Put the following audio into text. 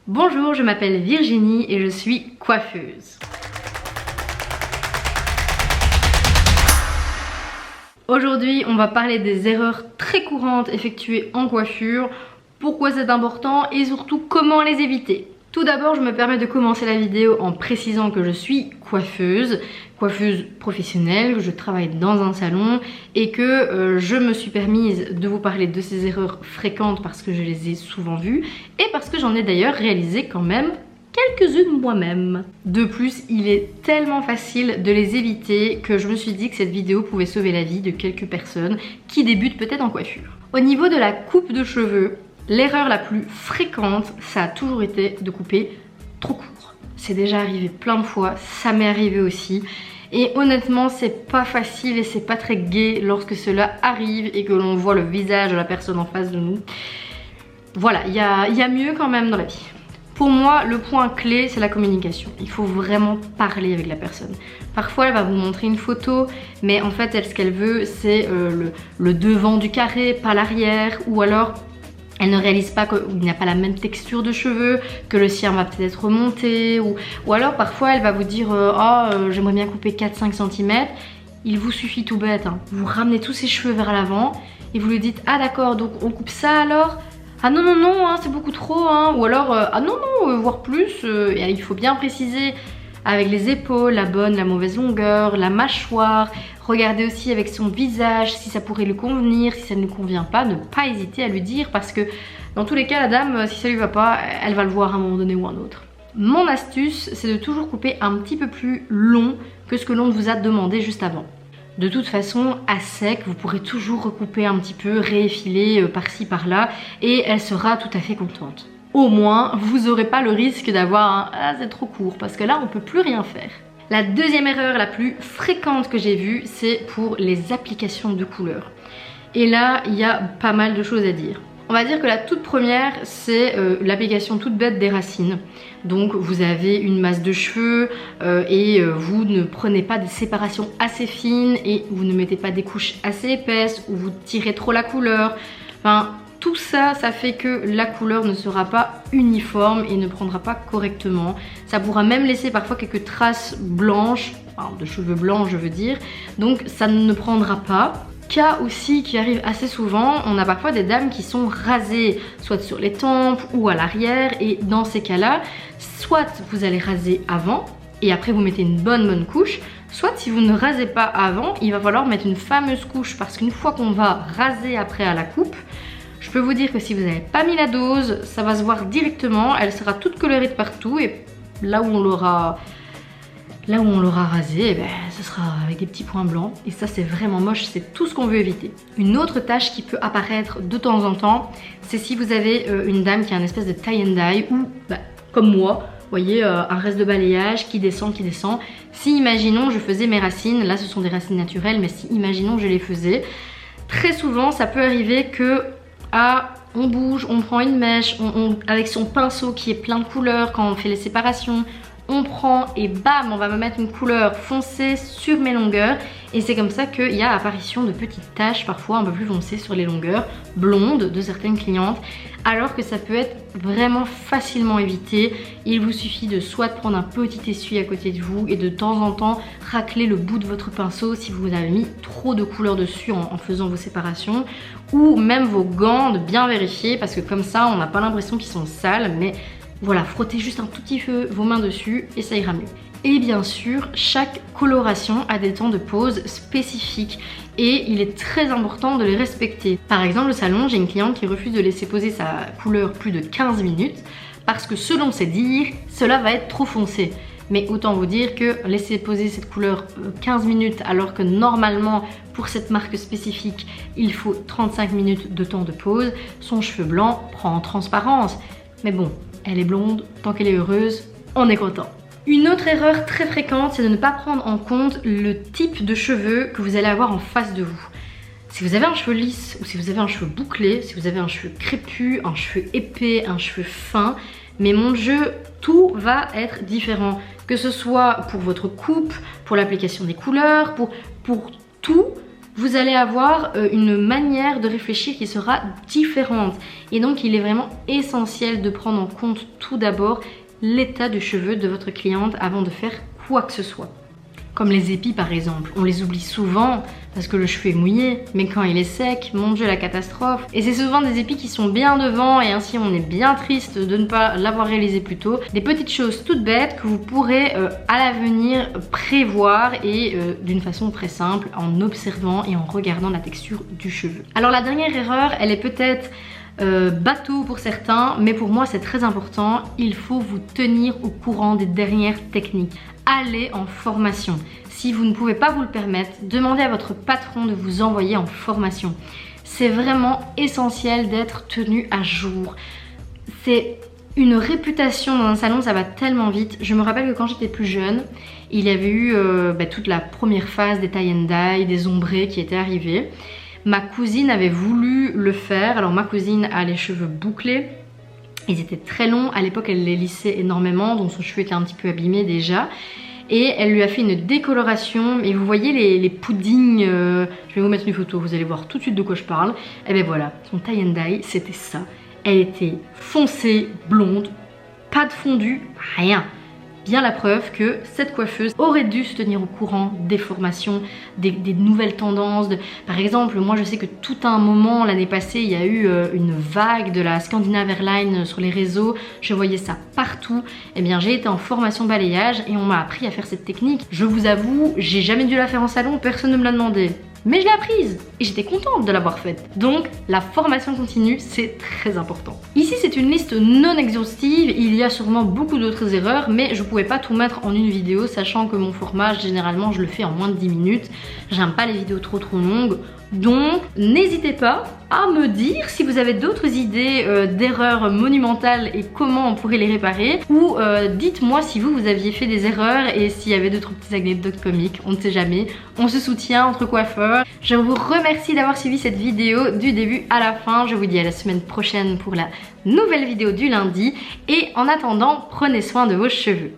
Bonjour, je m'appelle Virginie et je suis coiffeuse. Aujourd'hui, on va parler des erreurs très courantes effectuées en coiffure, pourquoi c'est important et surtout comment les éviter. Tout d'abord, je me permets de commencer la vidéo en précisant que je suis coiffeuse professionnelle, que je travaille dans un salon et que je me suis permise de vous parler de ces erreurs fréquentes parce que je les ai souvent vues et parce que j'en ai d'ailleurs réalisé quand même quelques-unes moi-même. De plus, il est tellement facile de les éviter que je me suis dit que cette vidéo pouvait sauver la vie de quelques personnes qui débutent peut-être en coiffure. Au niveau de la coupe de cheveux, l'erreur la plus fréquente, ça a toujours été de couper trop court. C'est déjà arrivé plein de fois, ça m'est arrivé aussi. Et honnêtement, c'est pas facile et c'est pas très gai lorsque cela arrive et que l'on voit le visage de la personne en face de nous. Voilà, il y a mieux quand même dans la vie. Pour moi, le point clé, c'est la communication. Il faut vraiment parler avec la personne. Parfois, elle va vous montrer une photo, mais en fait, elle, ce qu'elle veut, c'est le devant du carré, pas l'arrière, ou alors elle ne réalise pas qu'il n'y a pas la même texture de cheveux, que le sien va peut-être être remonté, ou alors parfois elle va vous dire j'aimerais bien couper 4-5 cm. Il vous suffit tout bête, hein. Vous ramenez tous ses cheveux vers l'avant et vous lui dites ah d'accord, donc on coupe ça alors? Ah non non non, hein, c'est beaucoup trop, hein. Ou alors ah non non, voire plus. Et il faut bien préciser avec les épaules, la bonne, la mauvaise longueur, la mâchoire. Regardez aussi avec son visage si ça pourrait lui convenir, si ça ne lui convient pas, ne pas hésiter à lui dire parce que dans tous les cas la dame, si ça lui va pas, elle va le voir à un moment donné ou un autre. Mon astuce, c'est de toujours couper un petit peu plus long que ce que l'on vous a demandé juste avant. De toute façon, à sec, vous pourrez toujours recouper un petit peu, réeffiler par-ci par-là et elle sera tout à fait contente. Au moins, vous n'aurez pas le risque d'avoir un ah c'est trop court parce que là on peut plus rien faire. La deuxième erreur la plus fréquente que j'ai vue, c'est pour les applications de couleurs. Et là, il y a pas mal de choses à dire. On va dire que la toute première, c'est l'application toute bête des racines. Donc vous avez une masse de cheveux et vous ne prenez pas des séparations assez fines et vous ne mettez pas des couches assez épaisses ou vous tirez trop la couleur. Enfin, tout ça, ça fait que la couleur ne sera pas uniforme et ne prendra pas correctement. Ça pourra même laisser parfois quelques traces blanches, enfin de cheveux blancs je veux dire, donc ça ne prendra pas. Cas aussi qui arrive assez souvent, on a parfois des dames qui sont rasées, soit sur les tempes ou à l'arrière, et dans ces cas-là, soit vous allez raser avant, et après vous mettez une bonne couche, soit si vous ne rasez pas avant, il va falloir mettre une fameuse couche, parce qu'une fois qu'on va raser après à la coupe, je peux vous dire que si vous n'avez pas mis la dose, ça va se voir directement, elle sera toute colorée de partout et là où on l'aura rasé, eh ben, ce sera avec des petits points blancs et ça c'est vraiment moche, c'est tout ce qu'on veut éviter. Une autre tâche qui peut apparaître de temps en temps, c'est si vous avez une dame qui a une espèce de tie and dye ou comme moi, vous voyez un reste de balayage qui descend. Si imaginons je faisais mes racines, là ce sont des racines naturelles, mais si imaginons je les faisais, très souvent ça peut arriver que on bouge, on prend une mèche, avec son pinceau qui est plein de couleurs, quand on fait les séparations, on prend et bam, on va me mettre une couleur foncée sur mes longueurs et c'est comme ça qu'il y a apparition de petites taches parfois un peu plus foncées sur les longueurs blondes de certaines clientes, alors que ça peut être vraiment facilement évité. Il vous suffit de soit prendre un petit essuie à côté de vous et de temps en temps racler le bout de votre pinceau si vous avez mis trop de couleur dessus en faisant vos séparations, ou même vos gants de bien vérifier parce que comme ça on n'a pas l'impression qu'ils sont sales, mais voilà, frottez juste un tout petit peu vos mains dessus et ça ira mieux. Et bien sûr, chaque coloration a des temps de pause spécifiques et il est très important de les respecter. Par exemple, au salon, j'ai une cliente qui refuse de laisser poser sa couleur plus de 15 minutes parce que selon ses dires, cela va être trop foncé. Mais autant vous dire que laisser poser cette couleur 15 minutes alors que normalement pour cette marque spécifique, il faut 35 minutes de temps de pause, son cheveu blanc prend en transparence. Mais bon, elle est blonde, tant qu'elle est heureuse, on est content. Une autre erreur très fréquente, c'est de ne pas prendre en compte le type de cheveux que vous allez avoir en face de vous. Si vous avez un cheveu lisse ou si vous avez un cheveu bouclé, si vous avez un cheveu crépus, un cheveu épais, un cheveu fin, mais mon Dieu, tout va être différent. Que ce soit pour votre coupe, pour l'application des couleurs, pour tout, vous allez avoir une manière de réfléchir qui sera différente. Et donc il est vraiment essentiel de prendre en compte tout d'abord l'état de cheveux de votre cliente avant de faire quoi que ce soit. Comme les épis par exemple, on les oublie souvent parce que le cheveu est mouillé, mais quand il est sec, mon dieu la catastrophe. Et c'est souvent des épis qui sont bien devant et ainsi on est bien triste de ne pas l'avoir réalisé plus tôt. Des petites choses toutes bêtes que vous pourrez à l'avenir prévoir et d'une façon très simple en observant et en regardant la texture du cheveu. Alors la dernière erreur, elle est peut-être bateau pour certains, mais pour moi c'est très important. Il faut vous tenir au courant des dernières techniques. Allez en formation. Si vous ne pouvez pas vous le permettre, demandez à votre patron de vous envoyer en formation. C'est vraiment essentiel d'être tenu à jour. C'est une réputation dans un salon, ça va tellement vite. Je me rappelle que quand j'étais plus jeune, il y avait eu toute la première phase des tie and dye, des ombrés qui étaient arrivés. Ma cousine avait voulu le faire. Alors ma cousine a les cheveux bouclés. Ils étaient très longs. À l'époque, elle les lissait énormément, donc son cheveu était un petit peu abîmé déjà. Et elle lui a fait une décoloration. Et vous voyez les puddings, je vais vous mettre une photo, vous allez voir tout de suite de quoi je parle. Et ben voilà, son tie and dye, c'était ça. Elle était foncée, blonde, pas de fondu, rien. Bien la preuve que cette coiffeuse aurait dû se tenir au courant des formations, des nouvelles tendances. Par exemple, moi je sais que tout un moment l'année passée, il y a eu une vague de la Scandinave Airlines sur les réseaux. Je voyais ça partout. Eh bien j'ai été en formation balayage et on m'a appris à faire cette technique. Je vous avoue, j'ai jamais dû la faire en salon, personne ne me l'a demandé. Mais je l'ai apprise et j'étais contente de l'avoir faite. Donc la formation continue, c'est très important. Ici c'est une liste non exhaustive, il y a sûrement beaucoup d'autres erreurs, mais je pouvais pas tout mettre en une vidéo, sachant que mon format généralement je le fais en moins de 10 minutes. J'aime pas les vidéos trop longues. Donc n'hésitez pas à me dire si vous avez d'autres idées d'erreurs monumentales et comment on pourrait les réparer, ou dites-moi si vous aviez fait des erreurs et s'il y avait d'autres petites anecdotes comiques, on ne sait jamais, on se soutient entre coiffeurs. Je vous remercie d'avoir suivi cette vidéo du début à la fin. Je vous dis à la semaine prochaine pour la nouvelle vidéo du lundi et en attendant, prenez soin de vos cheveux.